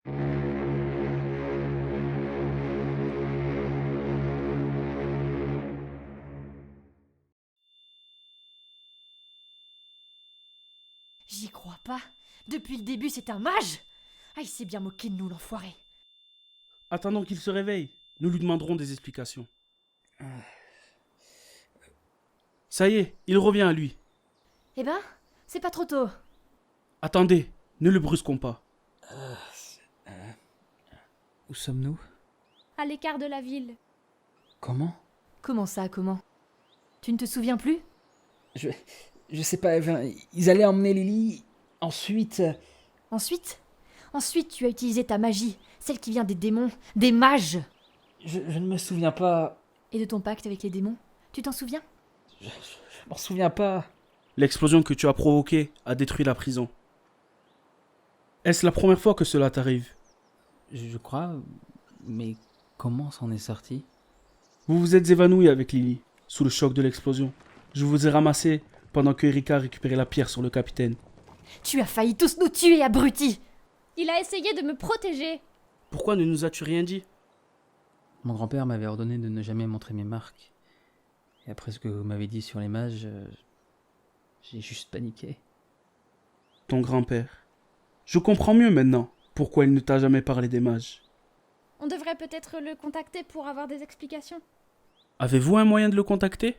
J'y crois pas. Depuis le début, c'est un mage. Ah, il s'est bien moqué de nous, l'enfoiré. Attendons qu'il se réveille. Nous lui demanderons des explications. Ça y est, il revient à lui. Eh ben, c'est pas trop tôt. Attendez, ne le brusquons pas. Où sommes-nous? À l'écart de la ville. Comment? Comment ça, comment? Tu ne te souviens plus? Je sais pas, ils allaient emmener Lily. Ensuite... Ensuite, tu as utilisé ta magie, celle qui vient des démons, des mages. Je ne me souviens pas. Et de ton pacte avec les démons, tu t'en souviens? Je m'en souviens pas. L'explosion que tu as provoquée a détruit la prison. Est-ce la première fois que cela t'arrive? Je crois... Mais comment s'en est sorti? Vous vous êtes évanoui avec Lily, sous le choc de l'explosion. Je vous ai ramassé pendant que Erika récupérait la pierre sur le capitaine. Tu as failli tous nous tuer, abruti! Il a essayé de me protéger. Pourquoi ne nous as-tu rien dit? Mon grand-père m'avait ordonné de ne jamais montrer mes marques. Et après ce que vous m'avez dit sur les mages, j'ai juste paniqué. Ton grand-père. Je comprends mieux maintenant pourquoi il ne t'a jamais parlé des mages. On devrait peut-être le contacter pour avoir des explications. Avez-vous un moyen de le contacter?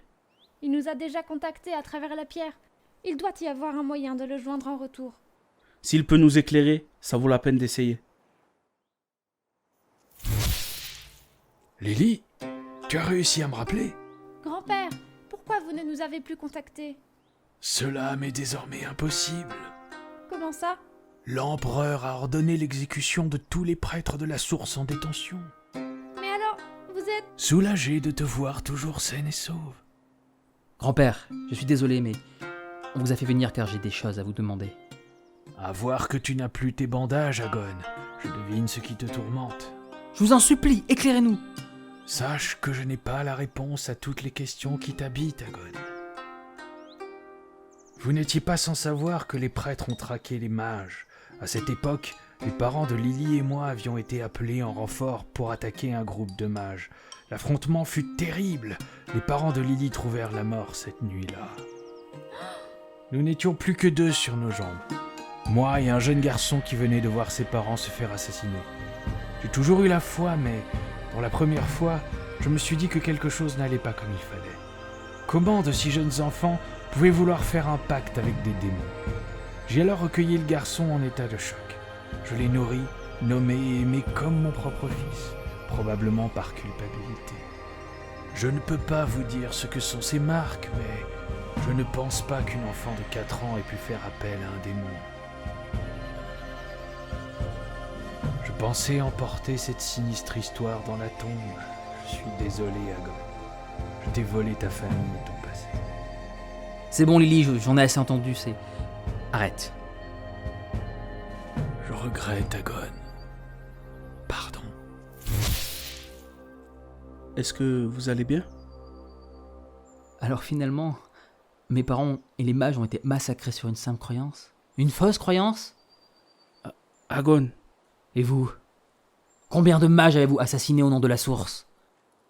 Il nous a déjà contactés à travers la pierre. Il doit y avoir un moyen de le joindre en retour. S'il peut nous éclairer, ça vaut la peine d'essayer. Lily, tu as réussi à me rappeler? Grand-père, pourquoi vous ne nous avez plus contactés? Cela m'est désormais impossible. Comment ça? L'empereur a ordonné l'exécution de tous les prêtres de la source en détention. Mais alors, vous êtes... Soulagé de te voir toujours saine et sauve. Grand-père, je suis désolé, mais on vous a fait venir car j'ai des choses à vous demander. À voir que tu n'as plus tes bandages, Agon. Je devine ce qui te tourmente. Je vous en supplie, éclairez-nous. Sache que je n'ai pas la réponse à toutes les questions qui t'habitent, Agon. Vous n'étiez pas sans savoir que les prêtres ont traqué les mages. À cette époque, les parents de Lily et moi avions été appelés en renfort pour attaquer un groupe de mages. L'affrontement fut terrible. Les parents de Lily trouvèrent la mort cette nuit-là. Nous n'étions plus que 2 sur nos jambes. Moi et un jeune garçon qui venait de voir ses parents se faire assassiner. J'ai toujours eu la foi, mais pour la première fois, je me suis dit que quelque chose n'allait pas comme il fallait. Comment de si jeunes enfants pouvaient vouloir faire un pacte avec des démons? J'ai alors recueilli le garçon en état de choc. Je l'ai nourri, nommé et aimé comme mon propre fils, probablement par culpabilité. Je ne peux pas vous dire ce que sont ces marques, mais je ne pense pas qu'une enfant de 4 ans ait pu faire appel à un démon. Je pensais emporter cette sinistre histoire dans la tombe. Je suis désolé, Agon. Je t'ai volé ta famille et ton passé. C'est bon Lily, j'en ai assez entendu, c'est... Arrête. Je regrette, Agon. Pardon. Est-ce que vous allez bien? Alors finalement, mes parents et les mages ont été massacrés sur une simple croyance? Une fausse croyance? Agon. Et vous? Combien de mages avez-vous assassinés au nom de la source?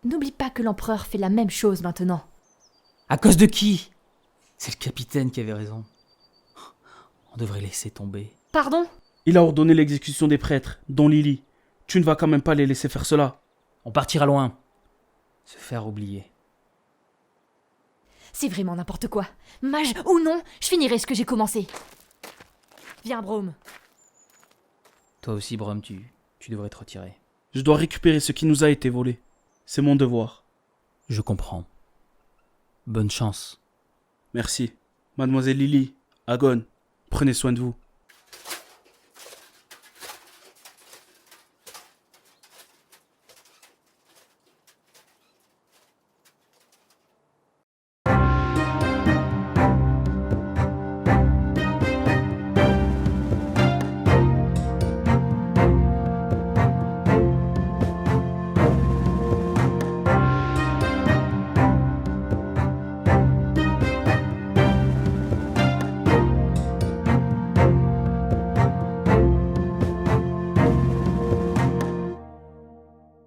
N'oublie pas que l'empereur fait la même chose maintenant. À cause de qui? C'est le capitaine qui avait raison. On devrait laisser tomber. Pardon? Il a ordonné l'exécution des prêtres, dont Lily. Tu ne vas quand même pas les laisser faire cela. On partira loin. Se faire oublier. C'est vraiment n'importe quoi. Mage ou non, je finirai ce que j'ai commencé. Viens, Brome. Toi aussi, Brom, tu devrais te retirer. Je dois récupérer ce qui nous a été volé. C'est mon devoir. Je comprends. Bonne chance. Merci. Mademoiselle Lily, Agon, prenez soin de vous.